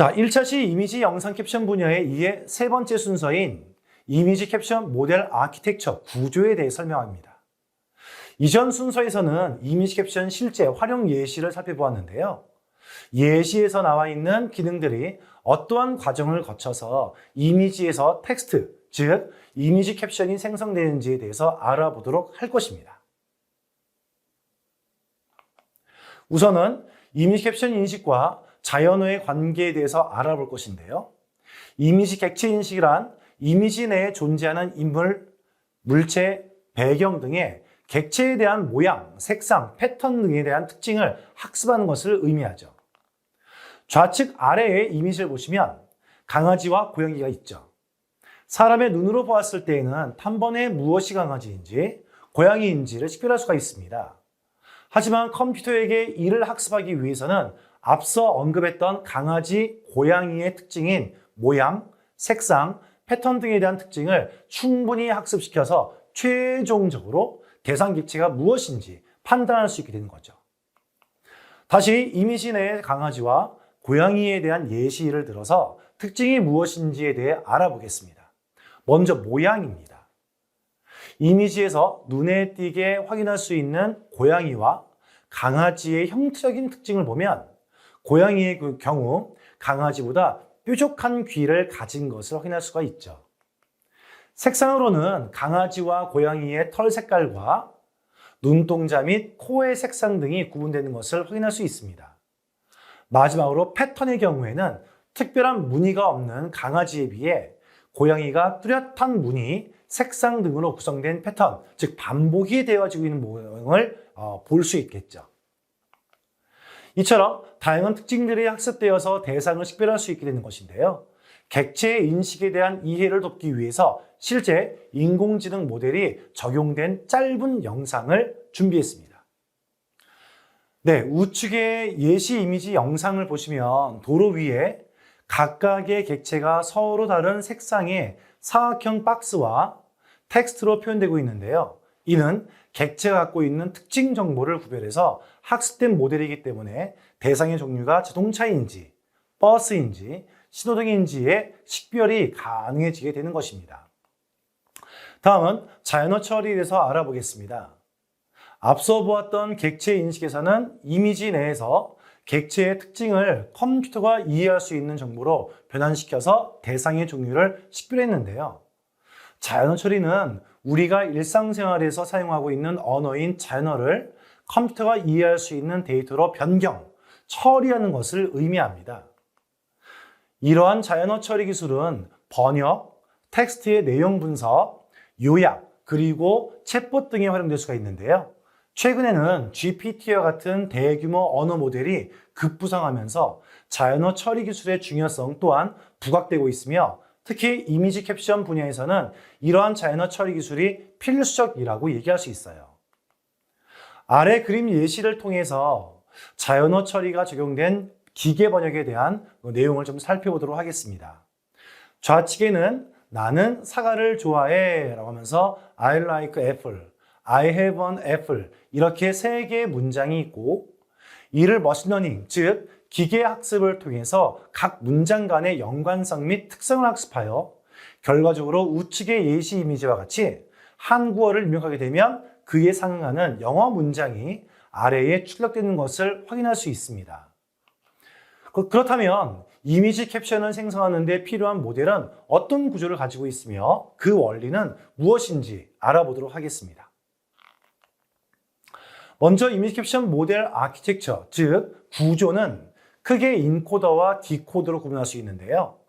자, 1차시 이미지 영상 캡션 분야의 이에 세 번째 순서인 이미지 캡션 모델 아키텍처 구조에 대해 설명합니다. 이전 순서에서는 이미지 캡션 실제 활용 예시를 살펴보았는데요. 예시에서 나와 있는 기능들이 어떠한 과정을 거쳐서 이미지에서 텍스트, 즉 이미지 캡션이 생성되는지에 대해서 알아보도록 할 것입니다. 우선은 이미지 캡션 인식과 자연어의 관계에 대해서 알아볼 것인데요. 이미지 객체 인식이란 이미지 내에 존재하는 인물, 물체, 배경 등의 객체에 대한 모양, 색상, 패턴 등에 대한 특징을 학습하는 것을 의미하죠. 좌측 아래에 이미지를 보시면 강아지와 고양이가 있죠. 사람의 눈으로 보았을 때에는 단번에 무엇이 강아지인지 고양이인지를 식별할 수가 있습니다. 하지만 컴퓨터에게 이를 학습하기 위해서는 앞서 언급했던 강아지, 고양이의 특징인 모양, 색상, 패턴 등에 대한 특징을 충분히 학습시켜서 최종적으로 대상 객체가 무엇인지 판단할 수 있게 되는 거죠. 다시 이미지 내의 강아지와 고양이에 대한 예시를 들어서 특징이 무엇인지에 대해 알아보겠습니다. 먼저 모양입니다. 이미지에서 눈에 띄게 확인할 수 있는 고양이와 강아지의 형체적인 특징을 보면 고양이의 경우 강아지보다 뾰족한 귀를 가진 것을 확인할 수가 있죠. 색상으로는 강아지와 고양이의 털 색깔과 눈동자 및 코의 색상 등이 구분되는 것을 확인할 수 있습니다. 마지막으로 패턴의 경우에는 특별한 무늬가 없는 강아지에 비해 고양이가 뚜렷한 무늬, 색상 등으로 구성된 패턴, 즉 반복이 되어지고 있는 모양을 볼 수 있겠죠. 이처럼 다양한 특징들이 학습되어서 대상을 식별할 수 있게 되는 것인데요. 객체의 인식에 대한 이해를 돕기 위해서 실제 인공지능 모델이 적용된 짧은 영상을 준비했습니다. 네, 우측의 예시 이미지 영상을 보시면 도로 위에 각각의 객체가 서로 다른 색상의 사각형 박스와 텍스트로 표현되고 있는데요. 이는 객체가 갖고 있는 특징 정보를 구별해서 학습된 모델이기 때문에 대상의 종류가 자동차인지, 버스인지, 신호등인지의 식별이 가능해지게 되는 것입니다. 다음은 자연어 처리에 대해서 알아보겠습니다. 앞서 보았던 객체 인식에서는 이미지 내에서 객체의 특징을 컴퓨터가 이해할 수 있는 정보로 변환시켜서 대상의 종류를 식별했는데요. 자연어 처리는 우리가 일상생활에서 사용하고 있는 언어인 자연어를 컴퓨터가 이해할 수 있는 데이터로 변경, 처리하는 것을 의미합니다. 이러한 자연어 처리 기술은 번역, 텍스트의 내용 분석, 요약, 그리고 챗봇 등에 활용될 수가 있는데요. 최근에는 GPT와 같은 대규모 언어 모델이 급부상하면서 자연어 처리 기술의 중요성 또한 부각되고 있으며 특히 이미지 캡션 분야에서는 이러한 자연어 처리 기술이 필수적이라고 얘기할 수 있어요. 아래 그림 예시를 통해서 자연어 처리가 적용된 기계 번역에 대한 내용을 좀 살펴보도록 하겠습니다. 좌측에는 나는 사과를 좋아해 라고 하면서 I like apple, I have an apple 이렇게 세 개의 문장이 있고 이를 머신러닝, 즉 기계 학습을 통해서 각 문장 간의 연관성 및 특성을 학습하여 결과적으로 우측의 예시 이미지와 같이 한국어를 입력하게 되면 그에 상응하는 영어 문장이 아래에 출력되는 것을 확인할 수 있습니다. 그렇다면 이미지 캡션을 생성하는 데 필요한 모델은 어떤 구조를 가지고 있으며 그 원리는 무엇인지 알아보도록 하겠습니다. 먼저 이미지 캡션 모델 아키텍처, 즉 구조는 크게 인코더와 디코더로 구분할 수 있는데요.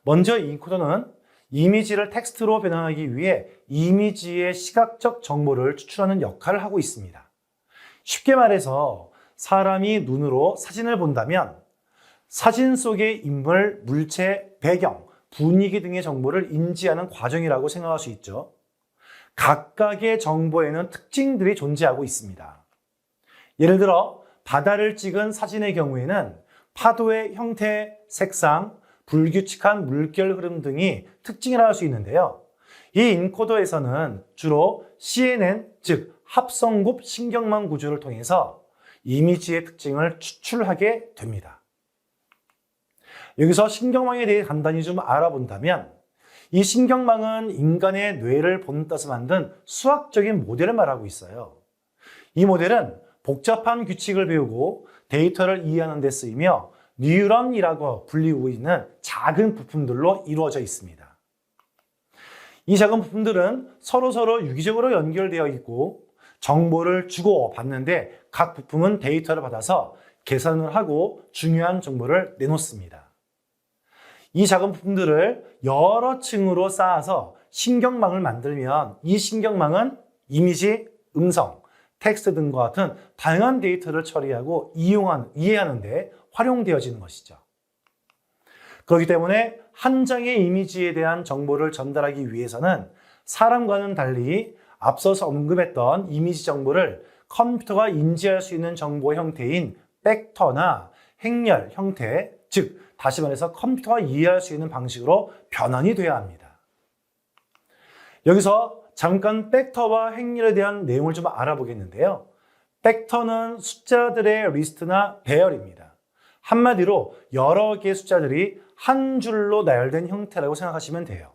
먼저 인코더는 이미지를 텍스트로 변환하기 위해 이미지의 시각적 정보를 추출하는 역할을 하고 있습니다. 쉽게 말해서 사람이 눈으로 사진을 본다면 사진 속의 인물, 물체, 배경, 분위기 등의 정보를 인지하는 과정이라고 생각할 수 있죠. 각각의 정보에는 특징들이 존재하고 있습니다. 예를 들어 바다를 찍은 사진의 경우에는 파도의 형태, 색상, 불규칙한 물결 흐름 등이 특징이라 할 수 있는데요. 이 인코더에서는 주로 CNN, 즉 합성급 신경망 구조를 통해서 이미지의 특징을 추출하게 됩니다. 여기서 신경망에 대해 간단히 좀 알아본다면 이 신경망은 인간의 뇌를 본따서 만든 수학적인 모델을 말하고 있어요. 이 모델은 복잡한 규칙을 배우고 데이터를 이해하는 데 쓰이며 뉴런이라고 불리고 있는 작은 부품들로 이루어져 있습니다. 이 작은 부품들은 서로 유기적으로 연결되어 있고 정보를 주고받는데 각 부품은 데이터를 받아서 계산을 하고 중요한 정보를 내놓습니다. 이 작은 부품들을 여러 층으로 쌓아서 신경망을 만들면 이 신경망은 이미지, 음성, 텍스트 등과 같은 다양한 데이터를 처리하고 이해하는 데 활용되어지는 것이죠. 그렇기 때문에 한 장의 이미지에 대한 정보를 전달하기 위해서는 사람과는 달리 앞서서 언급했던 이미지 정보를 컴퓨터가 인지할 수 있는 정보 형태인 벡터나 행렬 형태, 즉 다시 말해서 컴퓨터가 이해할 수 있는 방식으로 변환이 돼야 합니다. 여기서 잠깐 벡터와 행렬에 대한 내용을 좀 알아보겠는데요. 벡터는 숫자들의 리스트나 배열입니다. 한마디로 여러 개의 숫자들이 한 줄로 나열된 형태라고 생각하시면 돼요.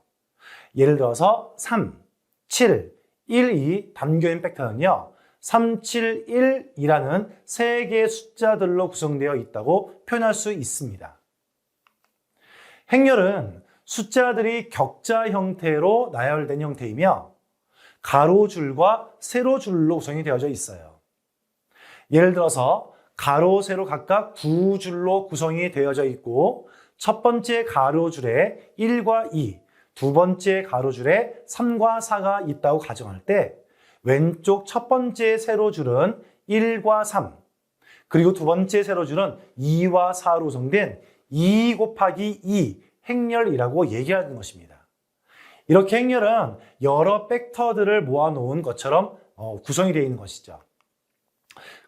예를 들어서 3, 7, 1, 2 담겨있는 벡터는요. 3, 7, 1이라는 세 개의 숫자들로 구성되어 있다고 표현할 수 있습니다. 행렬은 숫자들이 격자 형태로 나열된 형태이며 가로줄과 세로줄로 구성이 되어져 있어요. 예를 들어서 가로, 세로 각각 두 줄로 구성이 되어져 있고 첫 번째 가로줄에 1과 2, 두 번째 가로줄에 3과 4가 있다고 가정할 때 왼쪽 첫 번째 세로줄은 1과 3, 그리고 두 번째 세로줄은 2와 4로 구성된 2 곱하기 2 행렬이라고 얘기하는 것입니다. 이렇게 행렬은 여러 벡터들을 모아놓은 것처럼 구성이 되어 있는 것이죠.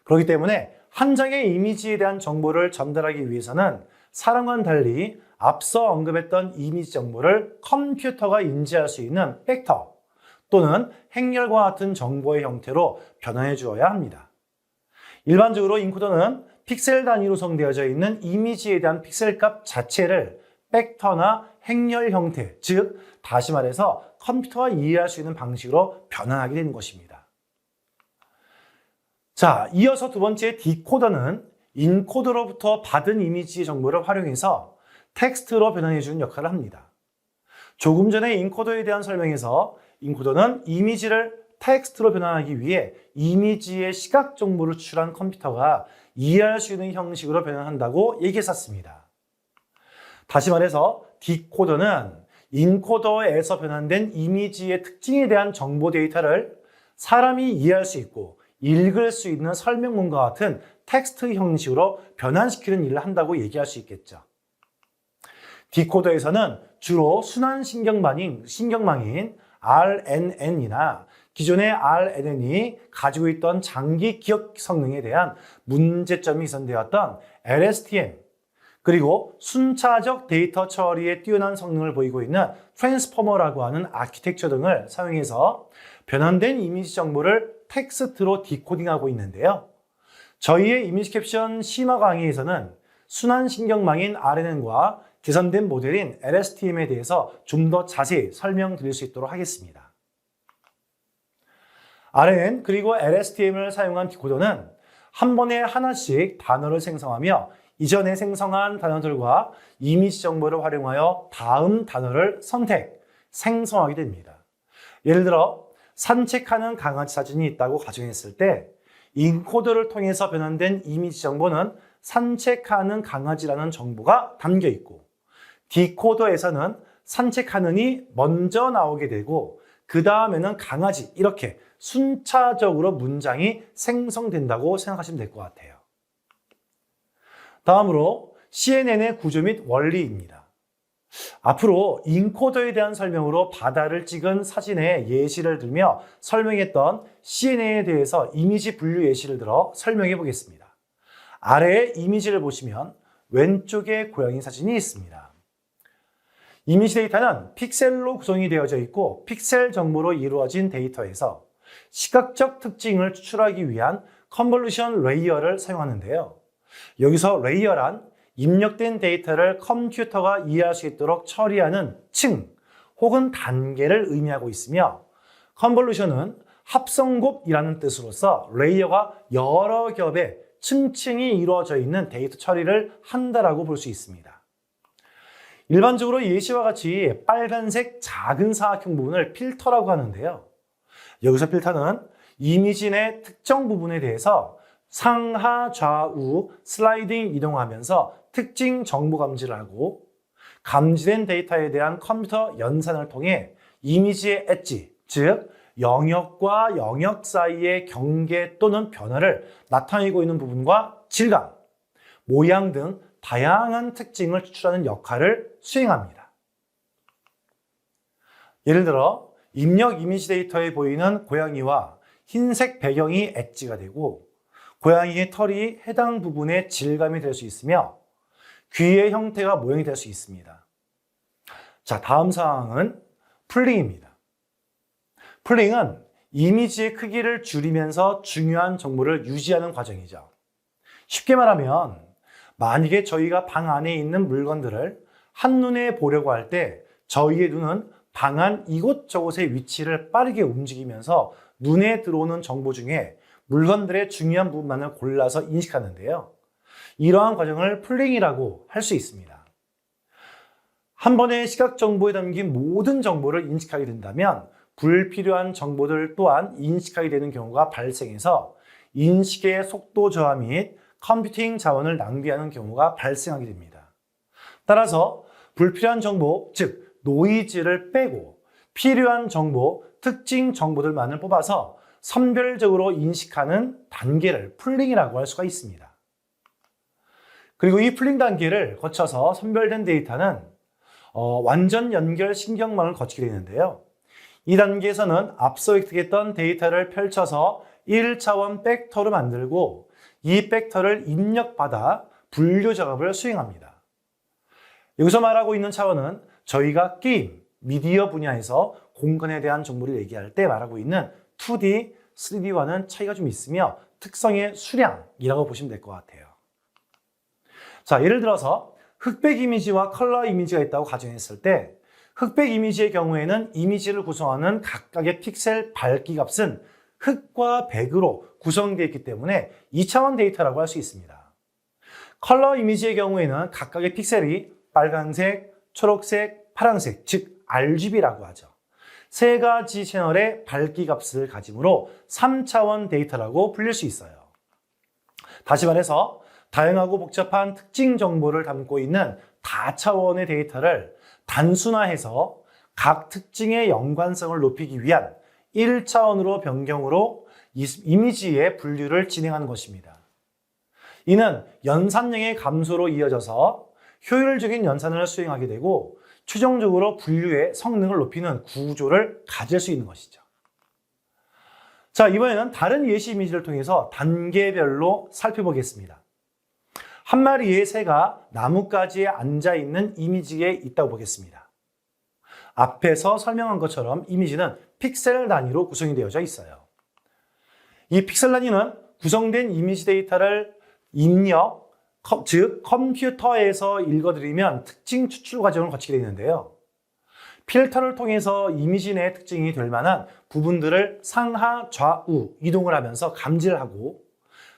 그렇기 때문에 한 장의 이미지에 대한 정보를 전달하기 위해서는 사람과는 달리 앞서 언급했던 이미지 정보를 컴퓨터가 인지할 수 있는 벡터 또는 행렬과 같은 정보의 형태로 변환해 주어야 합니다. 일반적으로 인코더는 픽셀 단위로 구성되어져 있는 이미지에 대한 픽셀 값 자체를 벡터나 행렬 형태, 즉 다시 말해서 컴퓨터가 이해할 수 있는 방식으로 변환하게 되는 것입니다. 자, 이어서 두 번째 디코더는 인코더로부터 받은 이미지 정보를 활용해서 텍스트로 변환해 주는 역할을 합니다. 조금 전에 인코더에 대한 설명에서 인코더는 이미지를 텍스트로 변환하기 위해 이미지의 시각 정보를 추출한 컴퓨터가 이해할 수 있는 형식으로 변환한다고 얘기했었습니다. 다시 말해서 디코더는 인코더에서 변환된 이미지의 특징에 대한 정보 데이터를 사람이 이해할 수 있고 읽을 수 있는 설명문과 같은 텍스트 형식으로 변환시키는 일을 한다고 얘기할 수 있겠죠. 디코더에서는 주로 순환 신경망인 RNN이나 기존의 RNN이 가지고 있던 장기 기억 성능에 대한 문제점이 개선되었던 LSTM, 그리고 순차적 데이터 처리에 뛰어난 성능을 보이고 있는 트랜스포머라고 하는 아키텍처 등을 사용해서 변환된 이미지 정보를 텍스트로 디코딩하고 있는데요. 저희의 이미지 캡션 심화 강의에서는 순환 신경망인 RNN과 개선된 모델인 LSTM에 대해서 좀 더 자세히 설명드릴 수 있도록 하겠습니다. RNN 그리고 LSTM을 사용한 디코더는 한 번에 하나씩 단어를 생성하며 이전에 생성한 단어들과 이미지 정보를 활용하여 다음 단어를 생성하게 됩니다. 예를 들어 산책하는 강아지 사진이 있다고 가정했을 때 인코더를 통해서 변환된 이미지 정보는 산책하는 강아지라는 정보가 담겨 있고 디코더에서는 산책하는이 먼저 나오게 되고 그 다음에는 강아지, 이렇게 순차적으로 문장이 생성된다고 생각하시면 될 것 같아요. 다음으로 CNN의 구조 및 원리입니다. 앞으로 인코더에 대한 설명으로 바다를 찍은 사진의 예시를 들며 설명했던 CNN에 대해서 이미지 분류 예시를 들어 설명해 보겠습니다. 아래의 이미지를 보시면 왼쪽에 고양이 사진이 있습니다. 이미지 데이터는 픽셀로 구성이 되어져 있고 픽셀 정보로 이루어진 데이터에서 시각적 특징을 추출하기 위한 컨볼루션 레이어를 사용하는데요. 여기서 레이어란 입력된 데이터를 컴퓨터가 이해할 수 있도록 처리하는 층 혹은 단계를 의미하고 있으며 컨볼루션은 합성곱이라는 뜻으로서 레이어가 여러 겹의 층층이 이루어져 있는 데이터 처리를 한다라고 볼 수 있습니다. 일반적으로 예시와 같이 빨간색 작은 사각형 부분을 필터라고 하는데요. 여기서 필터는 이미지 내 특정 부분에 대해서 상하 좌우 슬라이딩 이동하면서 특징 정보 감지를 하고 감지된 데이터에 대한 컴퓨터 연산을 통해 이미지의 엣지, 즉 영역과 영역 사이의 경계 또는 변화를 나타내고 있는 부분과 질감, 모양 등 다양한 특징을 추출하는 역할을 수행합니다. 예를 들어 입력 이미지 데이터에 보이는 고양이와 흰색 배경이 엣지가 되고 고양이의 털이 해당 부분의 질감이 될 수 있으며 귀의 형태가 모양이 될 수 있습니다. 자, 다음 사항은 풀링입니다. 풀링은 이미지의 크기를 줄이면서 중요한 정보를 유지하는 과정이죠. 쉽게 말하면 만약에 저희가 방 안에 있는 물건들을 한눈에 보려고 할 때 저희의 눈은 방 안 이곳저곳의 위치를 빠르게 움직이면서 눈에 들어오는 정보 중에 물건들의 중요한 부분만을 골라서 인식하는데요. 이러한 과정을 풀링이라고 할 수 있습니다. 한 번의 시각 정보에 담긴 모든 정보를 인식하게 된다면 불필요한 정보들 또한 인식하게 되는 경우가 발생해서 인식의 속도 저하 및 컴퓨팅 자원을 낭비하는 경우가 발생하게 됩니다. 따라서 불필요한 정보, 즉 노이즈를 빼고 필요한 정보, 특징 정보들만을 뽑아서 선별적으로 인식하는 단계를 풀링이라고 할 수가 있습니다. 그리고 이 풀링 단계를 거쳐서 선별된 데이터는 완전 연결 신경망을 거치게 되는데요. 이 단계에서는 앞서 획득했던 데이터를 펼쳐서 1차원 벡터로 만들고 이 벡터를 입력받아 분류 작업을 수행합니다. 여기서 말하고 있는 차원은 저희가 게임, 미디어 분야에서 공간에 대한 정보를 얘기할 때 말하고 있는 2D, 3D와는 차이가 좀 있으며 특성의 수량이라고 보시면 될 것 같아요. 자, 예를 들어서 흑백 이미지와 컬러 이미지가 있다고 가정했을 때 흑백 이미지의 경우에는 이미지를 구성하는 각각의 픽셀 밝기 값은 흑과 백으로 구성되어 있기 때문에 2차원 데이터라고 할 수 있습니다. 컬러 이미지의 경우에는 각각의 픽셀이 빨간색, 초록색, 파란색, 즉 RGB라고 하죠. 세 가지 채널의 밝기 값을 가지므로 3차원 데이터라고 불릴 수 있어요. 다시 말해서 다양하고 복잡한 특징 정보를 담고 있는 다차원의 데이터를 단순화해서 각 특징의 연관성을 높이기 위한 1차원으로 변경으로 이미지의 분류를 진행하는 것입니다. 이는 연산량의 감소로 이어져서 효율적인 연산을 수행하게 되고 최종적으로 분류의 성능을 높이는 구조를 가질 수 있는 것이죠. 자, 이번에는 다른 예시 이미지를 통해서 단계별로 살펴보겠습니다. 한 마리의 새가 나뭇가지에 앉아있는 이미지에 있다고 보겠습니다. 앞에서 설명한 것처럼 이미지는 픽셀 단위로 구성이 되어져 있어요. 이 픽셀 단위는 구성된 이미지 데이터를 입력, 즉 컴퓨터에서 읽어드리면 특징 추출 과정을 거치게 되는데요. 필터를 통해서 이미지 내 특징이 될 만한 부분들을 상하 좌우 이동을 하면서 감지를 하고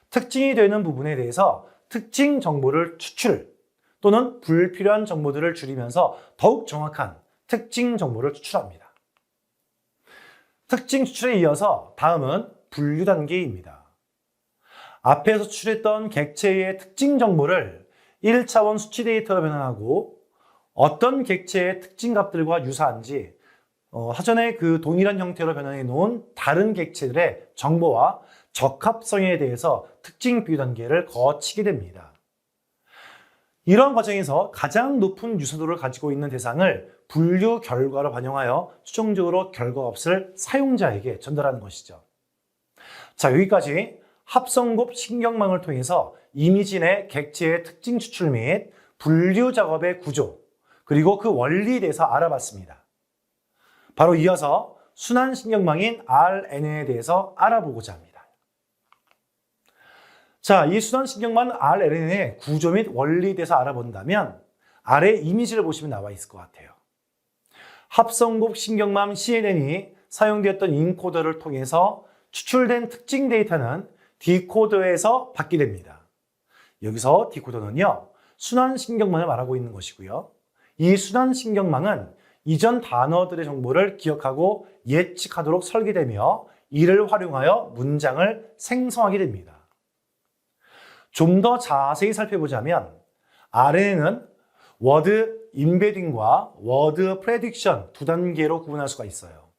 특징이 되는 부분에 대해서 특징 정보를 추출 또는 불필요한 정보들을 줄이면서 더욱 정확한 특징 정보를 추출합니다. 특징 추출에 이어서 다음은 분류 단계입니다. 앞에서 추출했던 객체의 특징 정보를 1차원 수치 데이터로 변환하고 어떤 객체의 특징 값들과 유사한지 사전에 그 동일한 형태로 변환해 놓은 다른 객체들의 정보와 적합성에 대해서 특징 비교 단계를 거치게 됩니다. 이런 과정에서 가장 높은 유사도를 가지고 있는 대상을 분류 결과로 반영하여 최종적으로 결과 값을 사용자에게 전달하는 것이죠. 자, 여기까지 합성곱 신경망을 통해서 이미지 내 객체의 특징 추출 및 분류 작업의 구조, 그리고 그 원리에 대해서 알아봤습니다. 바로 이어서 순환 신경망인 RNN에 대해서 알아보고자 합니다. 자, 이 순환신경만 RNN의 구조 및 원리에 대해서 알아본다면 아래 이미지를 보시면 나와 있을 것 같아요. 합성곡 신경망 CNN이 사용되었던 인코더를 통해서 추출된 특징 데이터는 디코더에서 받게 됩니다. 여기서 디코더는요, 순환신경망을 말하고 있는 것이고요. 이 순환신경망은 이전 단어들의 정보를 기억하고 예측하도록 설계되며 이를 활용하여 문장을 생성하게 됩니다. 좀 더 자세히 살펴보자면 RNN은 워드 임베딩과 워드 프레딕션 두 단계로 구분할 수가 있어요.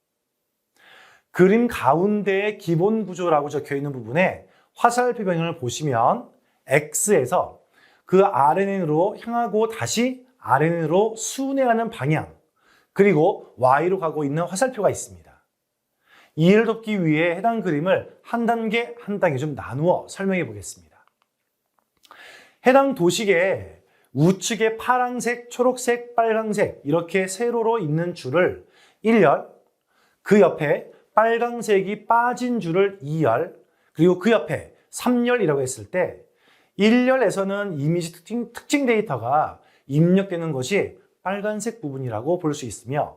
그림 가운데의 기본 구조라고 적혀 있는 부분에 화살표 방향을 보시면 X에서 그 RNN으로 향하고 다시 RNN으로 순회하는 방향, 그리고 Y로 가고 있는 화살표가 있습니다. 이해를 돕기 위해 해당 그림을 한 단계 한 단계 좀 나누어 설명해 보겠습니다. 해당 도식에 우측에 파란색, 초록색, 빨강색 이렇게 세로로 있는 줄을 1열, 그 옆에 빨강색이 빠진 줄을 2열, 그리고 그 옆에 3열이라고 했을 때 1열에서는 이미지 특징 데이터가 입력되는 것이 빨간색 부분이라고 볼 수 있으며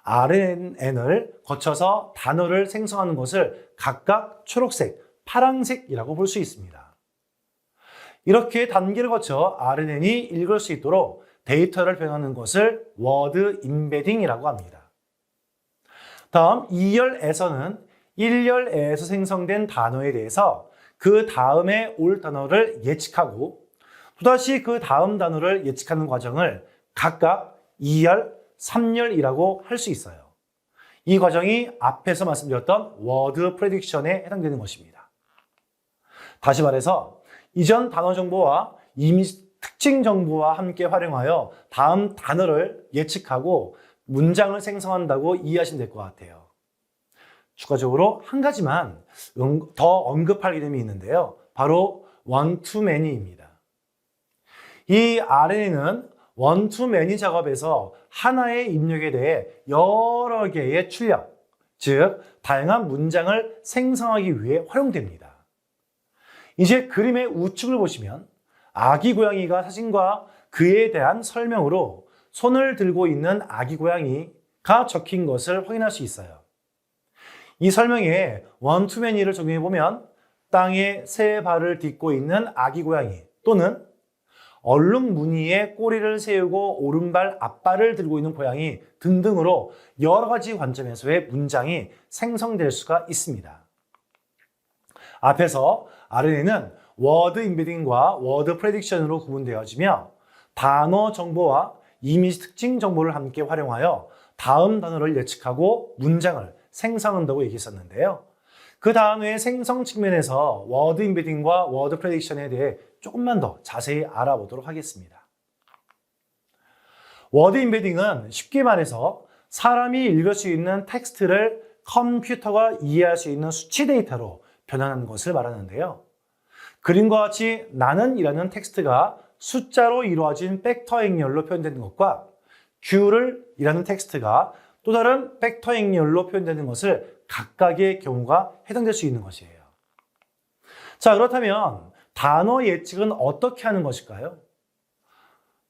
RNN을 거쳐서 단어를 생성하는 것을 각각 초록색, 파란색이라고 볼 수 있습니다. 이렇게 단계를 거쳐 RNN이 읽을 수 있도록 데이터를 변환하는 것을 워드 임베딩이라고 합니다. 다음 2열에서는 1열에서 생성된 단어에 대해서 그 다음에 올 단어를 예측하고 또다시 그 다음 단어를 예측하는 과정을 각각 2열, 3열이라고 할 수 있어요. 이 과정이 앞에서 말씀드렸던 워드 프레딕션에 해당되는 것입니다. 다시 말해서 이전 단어 정보와 이미지 특징 정보와 함께 활용하여 다음 단어를 예측하고 문장을 생성한다고 이해하시면 될 것 같아요. 추가적으로 한 가지만 더 언급할 이름이 있는데요. 바로 one-to-many입니다. 이 RNN은 one-to-many 작업에서 하나의 입력에 대해 여러 개의 출력, 즉 다양한 문장을 생성하기 위해 활용됩니다. 이제 그림의 우측을 보시면 아기 고양이가 사진과 그에 대한 설명으로 손을 들고 있는 아기 고양이가 적힌 것을 확인할 수 있어요. 이 설명에 one-to-many를 적용해보면 땅에 세 발을 딛고 있는 아기 고양이 또는 얼룩 무늬에 꼬리를 세우고 오른발 앞발을 들고 있는 고양이 등등으로 여러 가지 관점에서의 문장이 생성될 수가 있습니다. 앞에서 RNN은 워드 임베딩과 워드 프레딕션으로 구분되어지며 단어 정보와 이미지 특징 정보를 함께 활용하여 다음 단어를 예측하고 문장을 생성한다고 얘기했었는데요. 그 다음에 생성 측면에서 워드 임베딩과 워드 프레딕션에 대해 조금만 더 자세히 알아보도록 하겠습니다. 워드 임베딩은 쉽게 말해서 사람이 읽을 수 있는 텍스트를 컴퓨터가 이해할 수 있는 수치 데이터로 변환하는 것을 말하는데요. 그림과 같이 나는 이라는 텍스트가 숫자로 이루어진 팩터 행렬로 표현되는 것과 큐를 이라는 텍스트가 또 다른 팩터 행렬로 표현되는 것을 각각의 경우가 해당될 수 있는 것이에요. 자, 그렇다면 단어 예측은 어떻게 하는 것일까요?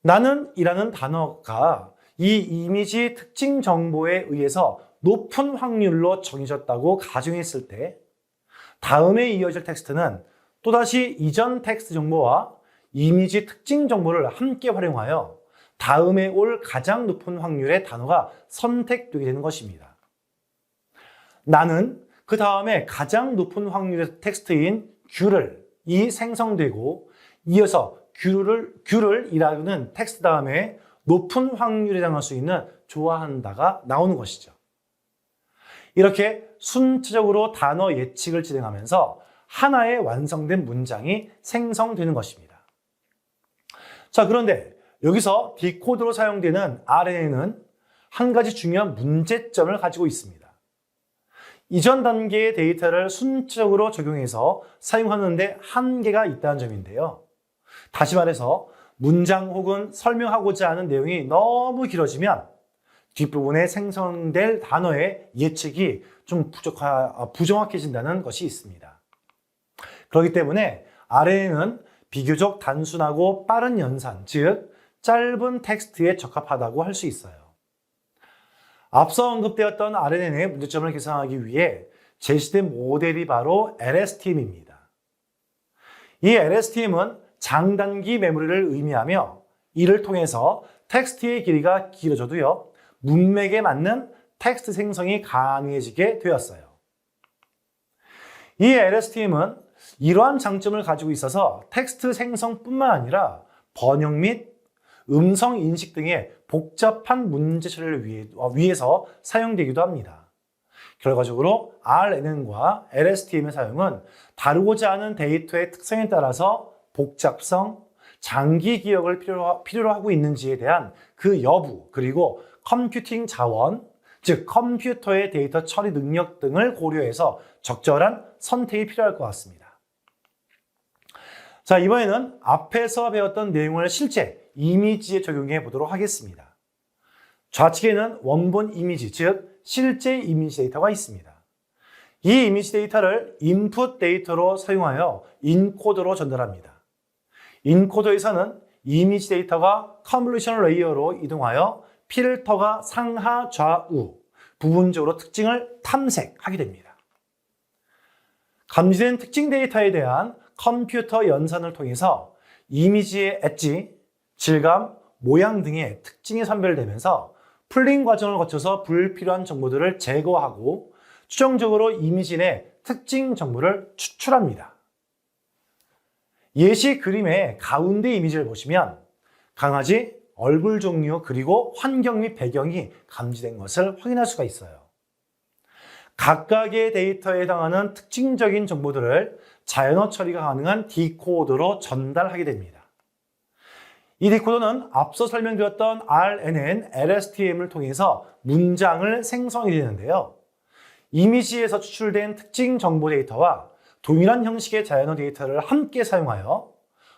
나는 이라는 단어가 이 이미지 특징 정보에 의해서 높은 확률로 정해졌다고 가정했을 때 다음에 이어질 텍스트는 또다시 이전 텍스트 정보와 이미지 특징 정보를 함께 활용하여 다음에 올 가장 높은 확률의 단어가 선택되게 되는 것입니다. 나는 그 다음에 가장 높은 확률의 텍스트인 귤이 생성되고 이어서 귤을 이라는 텍스트 다음에 높은 확률에 해당할 수 있는 좋아한다가 나오는 것이죠. 이렇게 순차적으로 단어 예측을 진행하면서 하나의 완성된 문장이 생성되는 것입니다. 자, 그런데 여기서 디코더로 사용되는 RNN은 한 가지 중요한 문제점을 가지고 있습니다. 이전 단계의 데이터를 순차적으로 적용해서 사용하는데 한계가 있다는 점인데요. 다시 말해서 문장 혹은 설명하고자 하는 내용이 너무 길어지면 뒷부분에 생성될 단어의 예측이 좀 부정확해진다는 것이 있습니다. 그렇기 때문에 RNN은 비교적 단순하고 빠른 연산, 즉 짧은 텍스트에 적합하다고 할 수 있어요. 앞서 언급되었던 RNN의 문제점을 개선하기 위해 제시된 모델이 바로 LSTM입니다. 이 LSTM은 장단기 메모리를 의미하며 이를 통해서 텍스트의 길이가 길어져도요, 문맥에 맞는 텍스트 생성이 가능해지게 되었어요. 이 LSTM은 이러한 장점을 가지고 있어서 텍스트 생성뿐만 아니라 번역 및 음성 인식 등의 복잡한 문제 처리를 위해서 사용되기도 합니다. 결과적으로 RNN과 LSTM의 사용은 다루고자 하는 데이터의 특성에 따라서 복잡성, 장기 기억을 필요로 하고 있는지에 대한 그 여부, 그리고 컴퓨팅 자원, 즉 컴퓨터의 데이터 처리 능력 등을 고려해서 적절한 선택이 필요할 것 같습니다. 자, 이번에는 앞에서 배웠던 내용을 실제 이미지에 적용해 보도록 하겠습니다. 좌측에는 원본 이미지, 즉 실제 이미지 데이터가 있습니다. 이 이미지 데이터를 인풋 데이터로 사용하여 인코더로 전달합니다. 인코더에서는 이미지 데이터가 컨볼루션 레이어로 이동하여 필터가 상하 좌우 부분적으로 특징을 탐색하게 됩니다. 감지된 특징 데이터에 대한 컴퓨터 연산을 통해서 이미지의 엣지, 질감, 모양 등의 특징이 선별되면서 풀링 과정을 거쳐서 불필요한 정보들을 제거하고 최종적으로 이미지 내 특징 정보를 추출합니다. 예시 그림의 가운데 이미지를 보시면 강아지, 얼굴 종류, 그리고 환경 및 배경이 감지된 것을 확인할 수가 있어요. 각각의 데이터에 해당하는 특징적인 정보들을 자연어 처리가 가능한 디코더로 전달하게 됩니다. 이 디코더는 앞서 설명드렸던 RNN, LSTM을 통해서 문장을 생성하게 되는데요. 이미지에서 추출된 특징 정보 데이터와 동일한 형식의 자연어 데이터를 함께 사용하여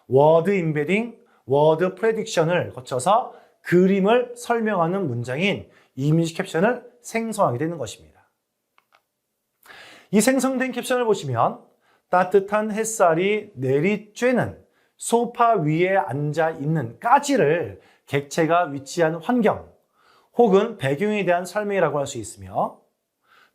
워드 임베딩, 워드 프레딕션을 거쳐서 그림을 설명하는 문장인 이미지 캡션을 생성하게 되는 것입니다. 이 생성된 캡션을 보시면 따뜻한 햇살이 내리쬐는 소파 위에 앉아 있는 까지를 객체가 위치한 환경 혹은 배경에 대한 설명이라고 할 수 있으며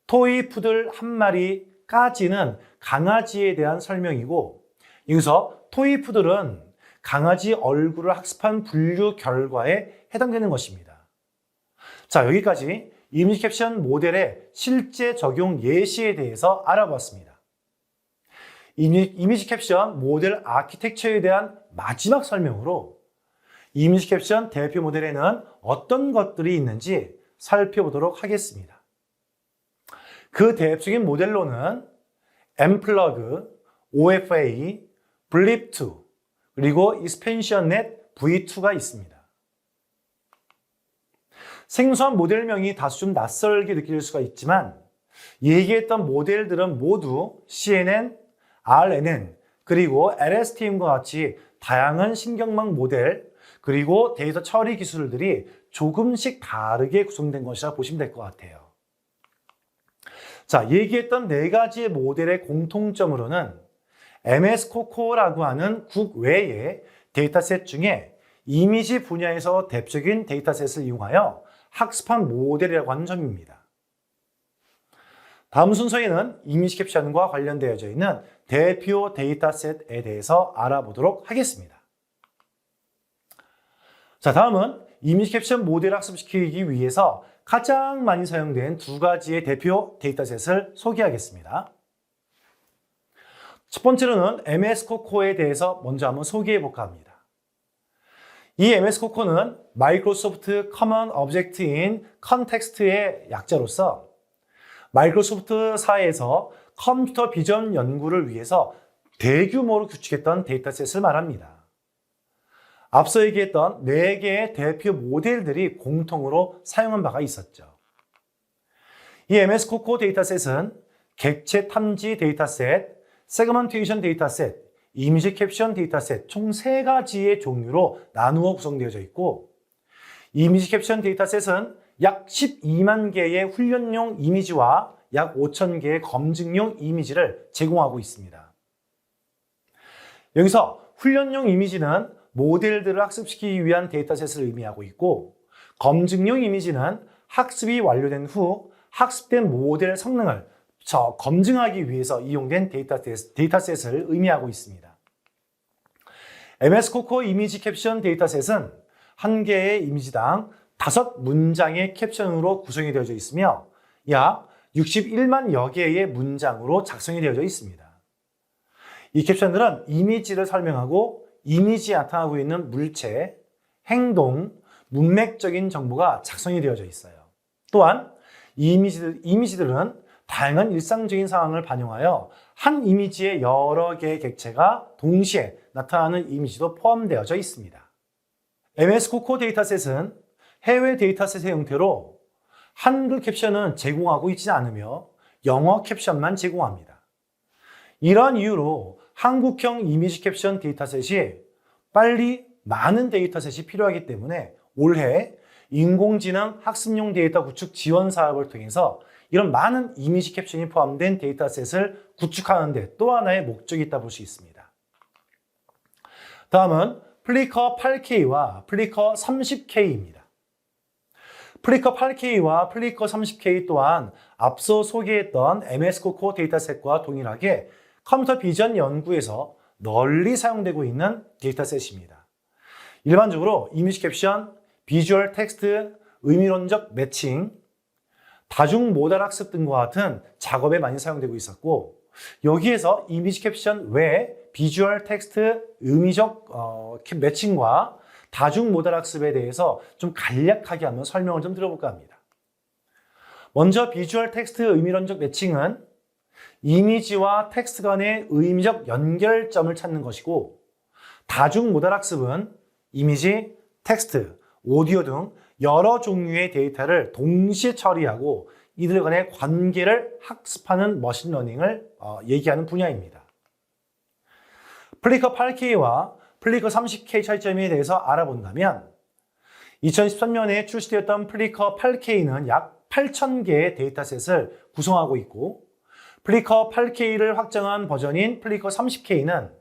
토이 푸들 한 마리 까지는 강아지에 대한 설명이고 여기서 토이 푸들은 강아지 얼굴을 학습한 분류 결과에 해당되는 것입니다. 자, 여기까지 이미지 캡션 모델의 실제 적용 예시에 대해서 알아봤습니다. 이미지 캡션 모델 아키텍처에 대한 마지막 설명으로 이미지 캡션 대표 모델에는 어떤 것들이 있는지 살펴보도록 하겠습니다. 그 대표적인 모델로는 엠플러그, OFA, 블립2, 그리고 익스펜션넷 V2가 있습니다. 생소한 모델명이 다소 좀 낯설게 느낄 수가 있지만 얘기했던 모델들은 모두 CNN, RNN, 그리고 LSTM과 같이 다양한 신경망 모델, 그리고 데이터 처리 기술들이 조금씩 다르게 구성된 것이라 보시면 될 것 같아요. 자, 얘기했던 네 가지의 모델의 공통점으로는 MS 코코라고 하는 국외의 데이터셋 중에 이미지 분야에서 대표적인 데이터셋을 이용하여 학습한 모델이라고 하는 점입니다. 다음 순서에는 이미지 캡션과 관련되어져 있는 대표 데이터셋에 대해서 알아보도록 하겠습니다. 자, 다음은 이미지 캡션 모델을 학습시키기 위해서 가장 많이 사용된 두 가지의 대표 데이터셋을 소개하겠습니다. 첫 번째로는 MS 코코에 대해서 먼저 한번 소개해 볼까 합니다. 이 MS 코코는 마이크로소프트 커먼 오브젝트 인 컨텍스트의 약자로서 마이크로소프트사에서 컴퓨터 비전 연구를 위해서 대규모로 구축했던 데이터셋을 말합니다. 앞서 얘기했던 4개의 대표 모델들이 공통으로 사용한 바가 있었죠. 이 MS 코코 데이터셋은 객체 탐지 데이터셋, 세그먼테이션 데이터셋, 이미지 캡션 데이터셋 총 3가지의 종류로 나누어 구성되어져 있고 이미지 캡션 데이터셋은 약 12만 개의 훈련용 이미지와 약 5천 개의 검증용 이미지를 제공하고 있습니다. 여기서 훈련용 이미지는 모델들을 학습시키기 위한 데이터셋을 의미하고 있고, 검증용 이미지는 학습이 완료된 후 학습된 모델 성능을 검증하기 위해서 이용된 데이터셋을 의미하고 있습니다. MS 코코 이미지 캡션 데이터셋은 한 개의 이미지당 5문장의 캡션으로 구성이 되어져 있으며 약 61만여 개의 문장으로 작성이 되어져 있습니다. 이 캡션들은 이미지를 설명하고 이미지에 나타나고 있는 물체, 행동, 문맥적인 정보가 작성이 되어져 있어요. 또한 이 이미지들은 다양한 일상적인 상황을 반영하여 한 이미지에 여러 개의 객체가 동시에 나타나는 이미지도 포함되어져 있습니다. MS 코코 데이터셋은 해외 데이터셋의 형태로 한글 캡션은 제공하고 있지 않으며 영어 캡션만 제공합니다. 이러한 이유로 한국형 이미지 캡션 데이터셋이 빨리 많은 데이터셋이 필요하기 때문에 올해 인공지능 학습용 데이터 구축 지원 사업을 통해서 이런 많은 이미지 캡션이 포함된 데이터셋을 구축하는 데 또 하나의 목적이 있다 볼 수 있습니다. 다음은 플리커 8K와 플리커 30K입니다. 플리커 8K와 플리커 30K 또한 앞서 소개했던 MS 코코 데이터셋과 동일하게 컴퓨터 비전 연구에서 널리 사용되고 있는 데이터셋입니다. 일반적으로 이미지 캡션, 비주얼 텍스트, 의미론적 매칭, 다중 모달 학습 등과 같은 작업에 많이 사용되고 있었고, 여기에서 이미지 캡션 외에 비주얼 텍스트, 의미적 매칭과 다중 모달 학습에 대해서 좀 간략하게 한번 설명을 좀 드려볼까 합니다. 먼저 비주얼 텍스트 의미론적 매칭은 이미지와 텍스트 간의 의미적 연결점을 찾는 것이고, 다중 모달 학습은 이미지, 텍스트, 오디오 등 여러 종류의 데이터를 동시에 처리하고 이들 간의 관계를 학습하는 머신러닝을 얘기하는 분야입니다. 플리커 8K와 플리커 30K 차이점에 대해서 알아본다면 2013년에 출시되었던 플리커 8K는 약 8,000개의 데이터셋을 구성하고 있고, 플리커 8K를 확장한 버전인 플리커 30K는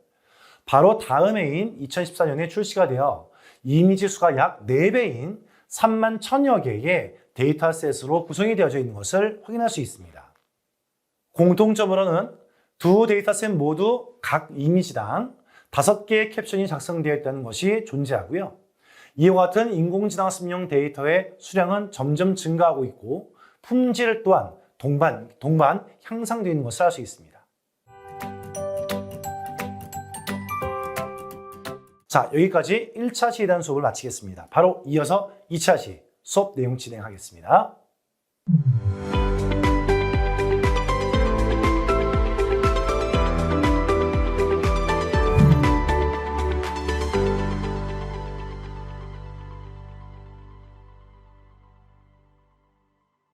바로 다음 해인 2014년에 출시가 되어 이미지 수가 약 4배인 3만 1,000여 개의 데이터셋으로 구성이 되어져 있는 것을 확인할 수 있습니다. 공통점으로는 두 데이터셋 모두 각 이미지당 5개의 캡션이 작성되어 있다는 것이 존재하고요. 이와 같은 인공지능 학습용 데이터의 수량은 점점 증가하고 있고 품질 또한 동반 향상되어 있는 것을 알 수 있습니다. 자, 여기까지 1차 시에 대한 수업을 마치겠습니다. 바로 이어서 2차 시 수업 내용 진행하겠습니다.